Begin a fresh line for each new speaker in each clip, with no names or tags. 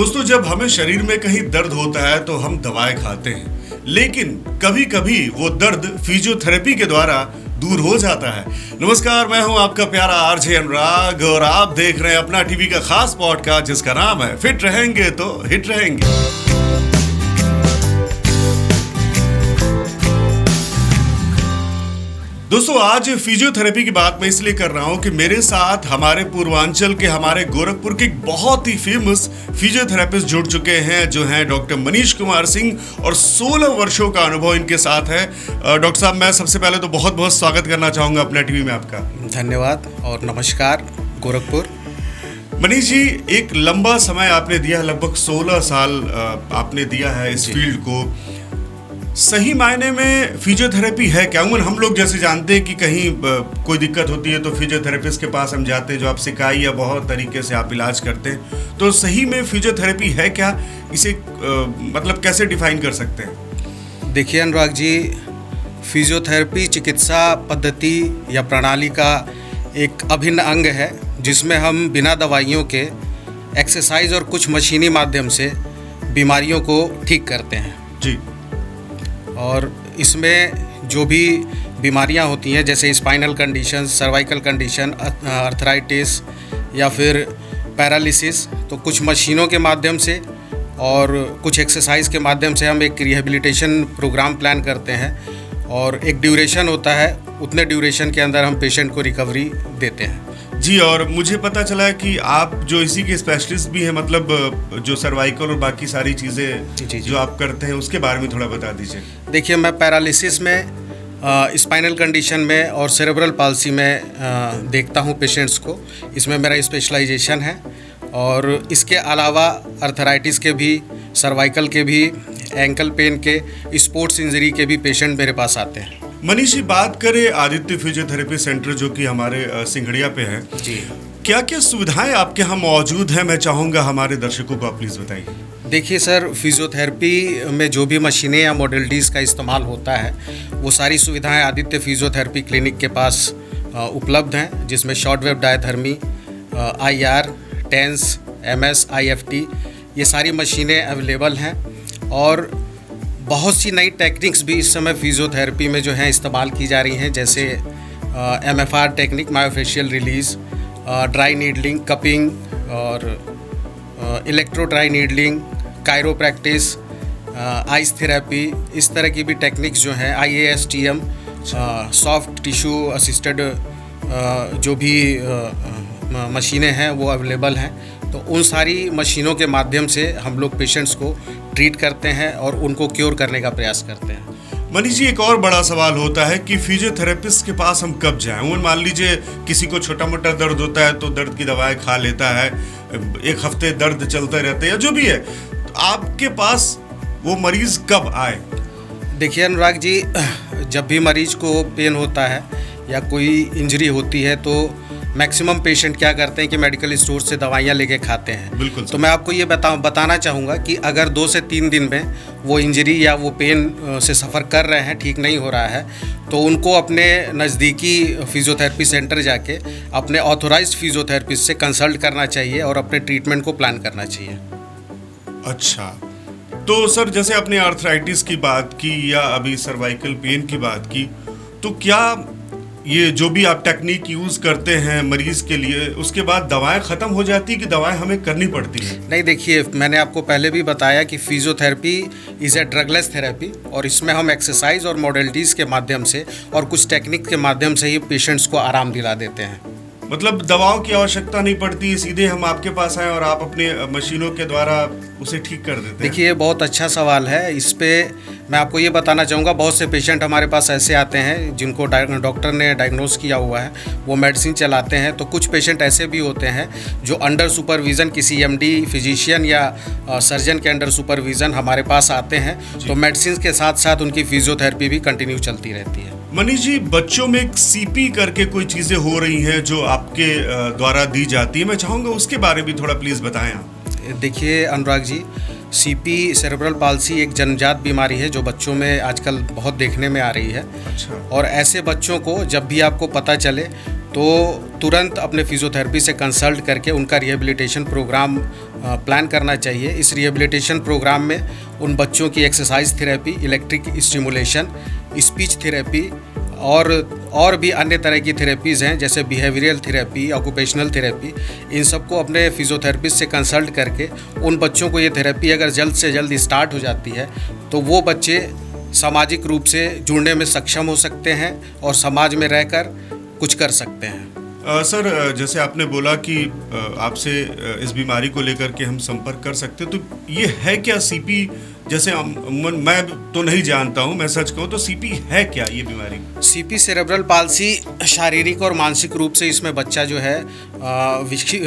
दोस्तों, जब हमें शरीर में कहीं दर्द होता है तो हम दवाएं खाते हैं, लेकिन कभी कभी वो दर्द फिजियोथेरेपी के द्वारा दूर हो जाता है। नमस्कार, मैं हूं आपका प्यारा आरजे अनुराग और आप देख रहे हैं अपना टीवी का खास पॉडकास्ट जिसका नाम है फिट रहेंगे तो हिट रहेंगे। दोस्तों, आज फिजियोथेरेपी की बात मैं इसलिए कर रहा हूं कि मेरे साथ हमारे पूर्वांचल के, हमारे गोरखपुर के एक बहुत ही फेमस फिजियोथेरेपिस्ट जुड़ चुके हैं, जो हैं डॉक्टर मनीष कुमार सिंह, और 16 वर्षों का अनुभव इनके साथ है। डॉक्टर साहब, मैं सबसे पहले तो बहुत बहुत स्वागत करना चाहूँगा अपना टीवी में आपका।
धन्यवाद और नमस्कार गोरखपुर।
मनीष जी, एक लंबा समय आपने दिया, लगभग 16 साल आपने दिया है इस फील्ड को। सही मायने में फिजियोथेरेपी है क्या? हम लोग जैसे जानते हैं कि कहीं कोई दिक्कत होती है तो फिजियोथेरेपिस्ट के पास हम जाते हैं, जो आप सिकाई या बहुत तरीके से आप इलाज करते हैं। तो सही में फिजियोथेरेपी है क्या? इसे मतलब कैसे डिफाइन कर सकते हैं?
देखिए अनुराग जी, फिजियोथेरेपी चिकित्सा पद्धति या प्रणाली का एक अभिन्न अंग है, जिसमें हम बिना दवाइयों के एक्सरसाइज और कुछ मशीनी माध्यम से बीमारियों को ठीक करते हैं
जी।
और इसमें जो भी बीमारियां होती हैं, जैसे spinal condition, cervical condition, arthritis या फिर पैरालिसिस, तो कुछ मशीनों के माध्यम से और कुछ एक्सरसाइज के माध्यम से हम एक रिहेबिलिटेशन प्रोग्राम प्लान करते हैं और एक ड्यूरेशन होता है, उतने ड्यूरेशन के अंदर हम पेशेंट को रिकवरी देते हैं।
जी, और मुझे पता चला कि आप जो इसी के स्पेशलिस्ट भी हैं, मतलब जो सर्वाइकल और बाकी सारी चीज़ें जो आप करते हैं उसके बारे में थोड़ा बता दीजिए।
देखिए, मैं पैरालिसिस में, स्पाइनल कंडीशन में और सेरेब्रल पाल्सी में देखता हूँ पेशेंट्स को। इसमें मेरा स्पेशलाइजेशन है और इसके अलावा अर्थराइटिस के भी, सर्वाइकल के भी, एंकल पेन के, स्पोर्ट्स इंजरी के भी पेशेंट मेरे पास आते हैं।
मनीष जी, बात करें आदित्य फिजियोथेरेपी सेंटर जो कि हमारे सिंघड़िया पे है
जी,
क्या क्या सुविधाएं आपके यहाँ मौजूद हैं? मैं चाहूँगा हमारे दर्शकों को आप प्लीज़ बताइए।
देखिए सर, फिजियोथेरेपी में जो भी मशीनें या मॉडलिटीज़ का इस्तेमाल होता है, वो सारी सुविधाएं आदित्य फिजियोथेरेपी क्लिनिक के पास उपलब्ध हैं, जिसमें short wave diathermy, IR, TENS, MS, IFT, ये सारी मशीनें अवेलेबल हैं। और बहुत सी नई टेक्निक्स भी इस समय फिजियोथेरेपी में जो हैं इस्तेमाल की जा रही हैं, जैसे MFR technique, myofascial release, dry needling, cupping और electro dry needling, chiropractic, ice therapy, इस तरह की भी टेक्निक्स जो हैं, IASTM, सॉफ्ट टिश्यू असिस्टेड जो भी मशीनें हैं वो अवेलेबल हैं। तो उन सारी मशीनों के माध्यम से हम लोग पेशेंट्स को ट्रीट करते हैं और उनको क्योर करने का प्रयास करते हैं।
मनीष जी, एक और बड़ा सवाल होता है कि फिजियोथेरेपिस्ट के पास हम कब जाएं? मान लीजिए किसी को छोटा मोटा दर्द होता है तो दर्द की दवाएं खा लेता है, एक हफ्ते दर्द चलते रहते हैं या जो भी है, तो आपके पास वो मरीज कब आए?
देखिए अनुराग जी, जब भी मरीज को पेन होता है या कोई इंजरी होती है तो मैक्सिमम पेशेंट क्या करते हैं कि मेडिकल स्टोर से दवाइयाँ लेके खाते हैं।
बिल्कुल।
तो मैं आपको ये बताना चाहूँगा कि अगर 2 से 3 दिन में वो इंजरी या वो पेन से सफ़र कर रहे हैं, ठीक नहीं हो रहा है, तो उनको अपने नज़दीकी फिजियोथेरेपी सेंटर जाके अपने ऑथोराइज्ड फिजियोथेरेपिस्ट से कंसल्ट करना चाहिए और अपने ट्रीटमेंट को प्लान करना चाहिए।
अच्छा, तो सर, जैसे आपने आर्थराइटिस की बात की या अभी सर्वाइकल पेन की बात की, तो क्या ये जो भी आप टेक्निक यूज़ करते हैं मरीज़ के लिए, उसके बाद दवाएं ख़त्म हो जाती है कि दवाएं हमें करनी पड़ती हैं?
नहीं, देखिए, मैंने आपको पहले भी बताया कि फिजियोथेरेपी इज़ ए ड्रगलेस थेरेपी, और इसमें हम एक्सरसाइज और मॉडलिटीज़ के माध्यम से और कुछ टेक्निक के माध्यम से ही पेशेंट्स को आराम दिला देते हैं।
मतलब दवाओं की आवश्यकता नहीं पड़ती, सीधे हम आपके पास आए और आप अपने मशीनों के द्वारा उसे ठीक कर देते हैं?
देखिए, ये बहुत अच्छा सवाल है। इस पे मैं आपको ये बताना चाहूँगा, बहुत से पेशेंट हमारे पास ऐसे आते हैं जिनको डॉक्टर ने डायग्नोज किया हुआ है, वो मेडिसिन चलाते हैं। तो कुछ पेशेंट ऐसे भी होते हैं जो अंडर सुपरविज़न किसी MD फिजिशियन या सर्जन के अंडर सुपरविज़न हमारे पास आते हैं, तो मेडिसिन के साथ साथ उनकी फिजियोथेरेपी भी कंटिन्यू चलती रहती है।
मनीष जी, बच्चों में एक CP करके कोई चीज़ें हो रही हैं जो आपके द्वारा दी जाती है, मैं चाहूँगा उसके बारे में थोड़ा प्लीज़ बताएं आप।
देखिए Anurag ji, CP cerebral palsy एक जन्मजात बीमारी है जो बच्चों में आजकल बहुत देखने में आ रही है।
अच्छा।
और ऐसे बच्चों को जब भी आपको पता चले तो तुरंत अपने फिजियोथेरेपी से कंसल्ट करके उनका रिहेबिलिटेशन प्रोग्राम प्लान करना चाहिए। इस रिहेबिलिटेशन प्रोग्राम में उन बच्चों की exercise therapy, electric stimulation, speech therapy और भी अन्य तरह की थेरेपीज़ हैं, जैसे बिहेवियरल थेरेपी, ऑक्यूपेशनल थेरेपी। इन सबको अपने फिजियोथेरेपिस्ट से कंसल्ट करके उन बच्चों को ये थेरेपी अगर जल्द से जल्द स्टार्ट हो जाती है तो वो बच्चे सामाजिक रूप से जुड़ने में सक्षम हो सकते हैं और समाज में रहकर कुछ कर सकते हैं।
सर, जैसे आपने बोला कि आपसे इस बीमारी को लेकर के हम संपर्क कर सकते, तो ये है क्या सीपी? जैसे मैं तो नहीं जानता हूँ, मैं सच कहूँ तो सीपी है क्या ये बीमारी?
सीपी सेरेब्रल पाल्सी शारीरिक और मानसिक रूप से इसमें बच्चा जो है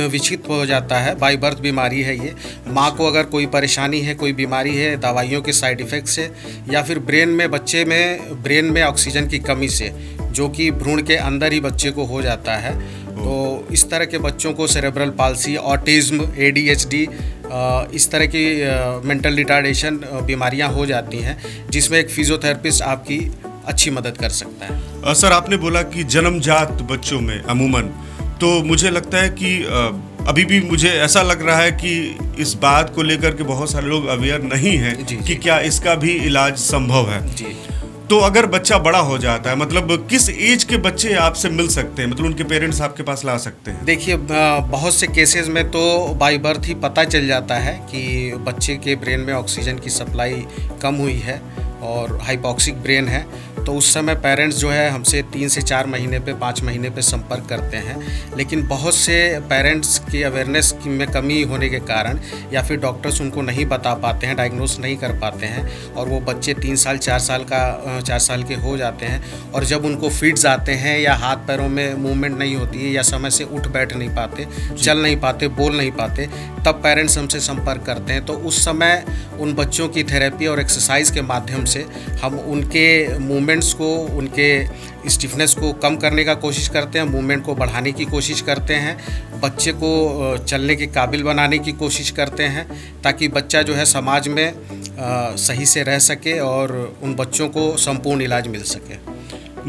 विकसित हो जाता है। बाय बर्थ बीमारी है ये। माँ को अगर कोई परेशानी है, कोई बीमारी है, दवाइयों के साइड इफ़ेक्ट से, या फिर ब्रेन में ऑक्सीजन की कमी से, जो कि भ्रूण के अंदर ही बच्चे को हो जाता है, तो इस तरह के बच्चों को सेरेब्रल पाल्सी, ऑटिज्म, ADHD, इस तरह की मेंटल रिटार्डेशन बीमारियां हो जाती हैं, जिसमें एक फिजियोथेरेपिस्ट आपकी अच्छी मदद कर सकता है।
सर, आपने बोला कि जन्मजात बच्चों में अमूमन, तो मुझे लगता है कि अभी भी मुझे ऐसा लग रहा है कि इस बात को लेकर के बहुत सारे लोग अवेयर नहीं हैं कि क्या इसका भी इलाज संभव है।
जी।
तो अगर बच्चा बड़ा हो जाता है, मतलब किस एज के बच्चे आपसे मिल सकते हैं, मतलब उनके पेरेंट्स आपके पास ला सकते हैं?
देखिए, बहुत से केसेस में तो बाय बर्थ ही पता चल जाता है कि बच्चे के ब्रेन में ऑक्सीजन की सप्लाई कम हुई है और हाइपॉक्सिक ब्रेन है, तो उस समय पेरेंट्स जो है हमसे 3 से 4 महीने पे, 5 महीने पे संपर्क करते हैं। लेकिन बहुत से पेरेंट्स की अवेयरनेस में कमी होने के कारण या फिर डॉक्टर्स उनको नहीं बता पाते हैं, डायग्नोस नहीं कर पाते हैं, और वो बच्चे 3 साल 4 साल के हो जाते हैं, और जब उनको फिट्स आते हैं या हाथ पैरों में मूवमेंट नहीं होती है या समय से उठ बैठ नहीं पाते, चल नहीं पाते, बोल नहीं पाते, तब पेरेंट्स हमसे संपर्क करते हैं। तो उस समय उन बच्चों की थेरेपी और एक्सरसाइज के माध्यम से हम उनके मूवमेंट्स को, उनके स्टिफनेस को कम करने का कोशिश करते हैं, मूवमेंट को बढ़ाने की कोशिश करते हैं, बच्चे को चलने के काबिल बनाने की कोशिश करते हैं, ताकि बच्चा जो है समाज में सही से रह सके और उन बच्चों को संपूर्ण इलाज मिल सके।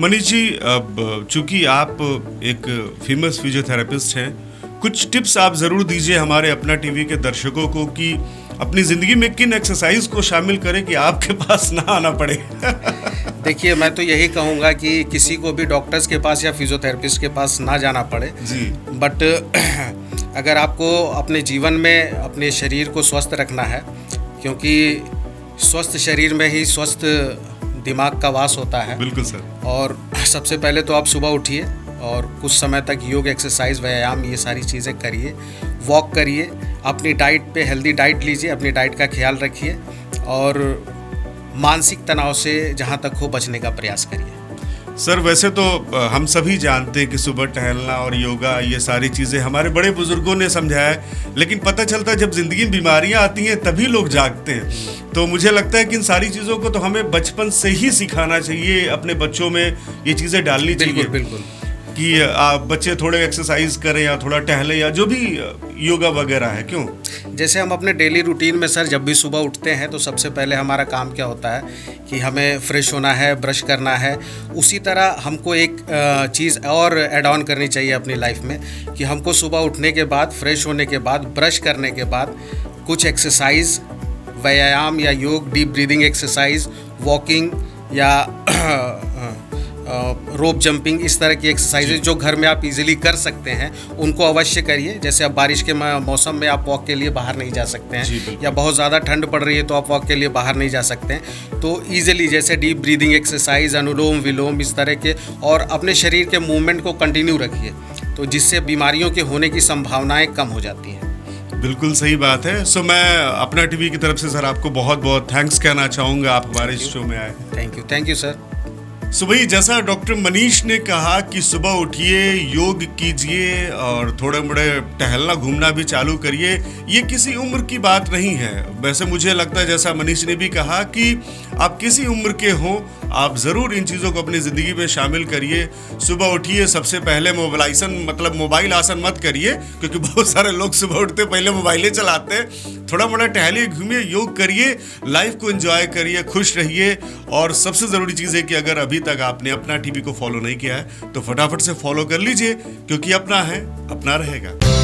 मनीष जी, अब चूँकि आप एक फेमस फिजियोथेरेपिस्ट हैं, कुछ टिप्स आप ज़रूर दीजिए हमारे अपना टीवी के दर्शकों को कि अपनी ज़िंदगी में किन एक्सरसाइज को शामिल करें कि आपके पास ना आना पड़े।
देखिए, मैं तो यही कहूँगा कि किसी को भी डॉक्टर्स के पास या फिजियोथेरेपिस्ट के पास ना जाना पड़े
जी।
बट अगर आपको अपने जीवन में अपने शरीर को स्वस्थ रखना है, क्योंकि स्वस्थ शरीर में ही स्वस्थ दिमाग का वास होता है।
बिल्कुल सर।
और सबसे पहले तो आप सुबह उठिए और कुछ समय तक योग, एक्सरसाइज, व्यायाम, ये सारी चीज़ें करिए, वॉक करिए, अपनी डाइट पे हेल्दी डाइट लीजिए, अपनी डाइट का ख्याल रखिए, और मानसिक तनाव से जहाँ तक हो बचने का प्रयास करिए।
सर, वैसे तो हम सभी जानते हैं कि सुबह टहलना और योगा, ये सारी चीज़ें हमारे बड़े बुजुर्गों ने समझाया है, लेकिन पता चलता है जब ज़िंदगी में बीमारियां आती हैं तभी लोग जागते हैं। तो मुझे लगता है कि इन सारी चीज़ों को तो हमें बचपन से ही सिखाना चाहिए, अपने बच्चों में ये चीज़ें डालनी चाहिए।
बिल्कुल
कि आप बच्चे थोड़े एक्सरसाइज करें या थोड़ा टहले या जो भी योगा वगैरह है। क्यों?
जैसे हम अपने डेली रूटीन में सर जब भी सुबह उठते हैं तो सबसे पहले हमारा काम क्या होता है कि हमें फ्रेश होना है, ब्रश करना है। उसी तरह हमको एक चीज़ और ऐड ऑन करनी चाहिए अपनी लाइफ में कि हमको सुबह उठने के बाद, फ्रेश होने के बाद, ब्रश करने के बाद कुछ एक्सरसाइज, व्यायाम या योग, डीप ब्रीदिंग एक्सरसाइज, वॉकिंग या रोप जंपिंग, इस तरह की एक्सरसाइजेज जो घर में आप इजीली कर सकते हैं उनको अवश्य करिए। जैसे अब बारिश के मौसम में आप वॉक के लिए बाहर नहीं जा सकते हैं, या बहुत ज़्यादा ठंड पड़ रही है तो आप वॉक के लिए बाहर नहीं जा सकते हैं, तो ईजिली जैसे डीप ब्रीदिंग एक्सरसाइज, अनुलोम विलोम, इस तरह के, और अपने शरीर के मूवमेंट को कंटिन्यू रखिए, तो जिससे बीमारियों के होने की संभावनाएँ कम हो जाती हैं।
बिल्कुल सही बात है। सो मैं अपना टीवी की तरफ से सर आपको बहुत बहुत थैंक्स कहना चाहूँगा, आप हमारे शो में आए।
Thank you sir.
सो भाई जैसा डॉक्टर मनीष ने कहा कि सुबह उठिए, योग कीजिए और थोड़े मोड़े टहलना घूमना भी चालू करिए। ये किसी उम्र की बात नहीं है। वैसे मुझे लगता है जैसा मनीष ने भी कहा कि आप किसी उम्र के हों, आप ज़रूर इन चीज़ों को अपनी ज़िंदगी में शामिल करिए। सुबह उठिए, सबसे पहले मोबाइल आसन मत करिए, क्योंकि बहुत सारे लोग सुबह उठते पहले मोबाइलें चलाते हैं। थोड़ा मोड़ा टहलिए, घूमिए, योग करिए, लाइफ को एंजॉय करिए, खुश रहिए। और सबसे ज़रूरी चीज़ है कि अगर अभी तक आपने अपना टीवी को फॉलो नहीं किया है तो फटाफट से फॉलो कर लीजिए, क्योंकि अपना है, अपना रहेगा।